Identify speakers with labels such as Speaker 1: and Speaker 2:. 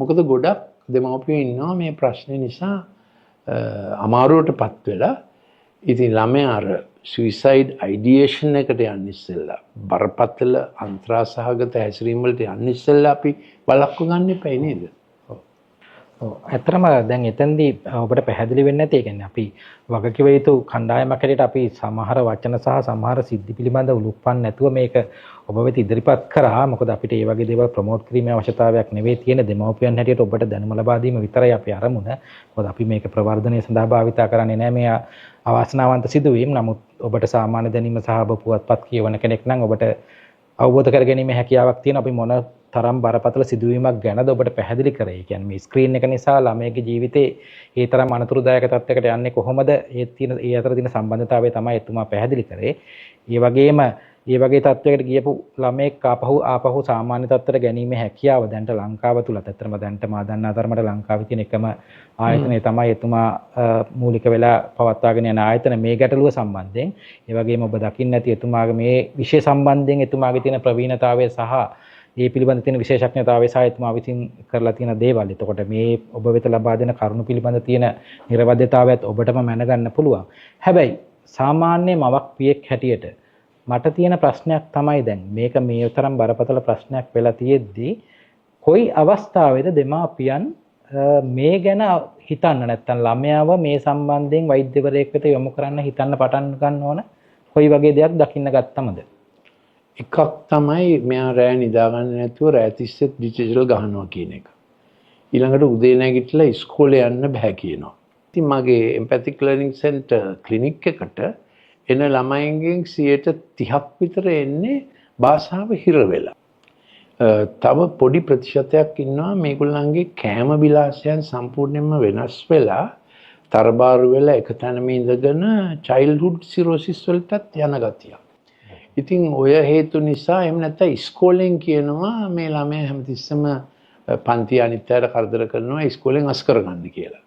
Speaker 1: මොකද ගොඩක් දෙමව්පියෝ ඉන්නවා මේ ප්‍රශ්නේ නිසා අමාරුවටපත් වෙලා. ඉතින් ළමයා අර සුයිසයිඩ් අයිඩියේෂන් එකට යන්න ඉස්සෙල්ලා බරපතල අන්තරාසහගත හැසිරීම් වලට යන්න ඉස්සෙල්ලා අපි බලක්ව ගන්න එපයි නේද?
Speaker 2: ඇත්තටම දැන් එතෙන්දී ඔබට පැහැදිලි වෙන්නේ නැති. ඒ කියන්නේ අපි වගකිව යුතු කණ්ඩායමක් හැටියට අපි සමහර වචන සහ සමහර සිද්ධි පිළිබඳව උලුප්පන්න නැතුව මේක ඔබ වෙත ඉදිරිපත් කරා. මොකද අපිට මේ වගේ දේවල් ප්‍රොමෝට් කිරීමේ අවශ්‍යතාවයක් නෙවෙයි තියෙන. දෙමව්පියන් හැටියට ඔබට දැනුම ලබා දීම විතරයි අපේ අරමුණ. මොකද අපි මේක ප්‍රවර්ධනය සඳහා භාවිතා කරන්නේ නැහැ මේ අවාසනාවන්ත සිදුවීම්. නමුත් ඔබට සාමාන්‍ය දැනීම සහ ඔබ පුවත්පත් කියවන කෙනෙක් නම් ඔබට අවබෝධ කරගැනීමේ හැකියාවක් තියෙන. අපි මොන තරම් බරපතල සිදුවීමක් ගැනද ඔබට පැහැදිලි කරේ. ඒ කියන්නේ මේ ස්ක්‍රීන් එක නිසා ළමයිගේ ජීවිතේ ඒ තරම් අනතුරුදායක තත්යකට යන්නේ කොහොමද? ඒ අතර තියෙන සම්බන්ධතාවය තමයි එතුමා පැහැදිලි කරේ. ඒ වගේම මේ වගේ තත්වයකට ගියපු ළමෙක් ආපහු සාමාන්‍ය තත්ත්වයට ගැනීමේ හැකියාව දැන්ට ලංකාව තුලත් ඇත්තටම දැන්ට මා දන්නා තරමට ලංකාවේ තියෙන එකම ආයතනය තමයි එතුමා මූලික වෙලා පවත්වාගෙන යන ආයතන මේ ගැටලුව සම්බන්ධයෙන්. ඒ වගේම ඔබ දකින්න ඇති එතුමාගේ මේ විෂය සම්බන්ධයෙන් එතුමාගේ තියෙන ප්‍රවීණතාවය සහ ඒ පිළිබඳ තියෙන විශේෂඥතාවය සහ එතුමා විසින් කරලා තියෙන දේවල්. එතකොට මේ ඔබ වෙත ලබා දෙන කරුණු පිළිබඳ තියෙන නිර්වද්‍යතාවයත් ඔබටම මැනගන්න පුළුවන්. හැබැයි සාමාන්‍ය මවක් පියෙක් හැටියට මට තියෙන ප්‍රශ්නයක් තමයි දැන් මේක මේ තරම් බරපතල ප්‍රශ්නයක් වෙලා තියෙද්දි කොයි අවස්ථාවේද දෙමාපියන් මේ ගැන හිතන්න නැත්තම් ළමයාව මේ සම්බන්ධයෙන් වෛද්‍යවරයෙක් වෙත යොමු කරන්න හිතන්න පටන් ගන්න ඕන? කොයි වගේ දෙයක් දකින්න ගත්තමද?
Speaker 1: එකක් තමයි මෙයා රෑ නිදාගන්න නැතුව රෑ තිස්සේ ඩිජිටල් ගහනවා කියන එක. ඊළඟට උදේ නැගිටලා ඉස්කෝලේ යන්න බෑ කියනවා. ඉතින් මගේ එම්පැතික් ලර්නින් සෙන්ටර් ක්ලිනික් එකට එන ළමයින්ගෙන් 30ක් විතර එන්නේ භාෂාව හිර වෙලා. තව පොඩි ප්‍රතිශතයක් ඉන්නවා මේගොල්ලන්ගේ කෑම විලාසයන් සම්පූර්ණයෙන්ම වෙනස් වෙලා තරබාරු වෙලා එක තැනම ඉඳගෙන චයිල්ඩ්හුඩ් සිරෝසිස් වලටත් යන ගතියක්. ඉතින් ඔය හේතු නිසා එහෙම නැත්නම් ඉස්කෝලෙන් කියනවා මේ ළමයා හැමතිස්සෙම පන්ති අනිත් අයට කරදර කරනවා ඉස්කෝලෙන් අස් කරගන්න කියලා.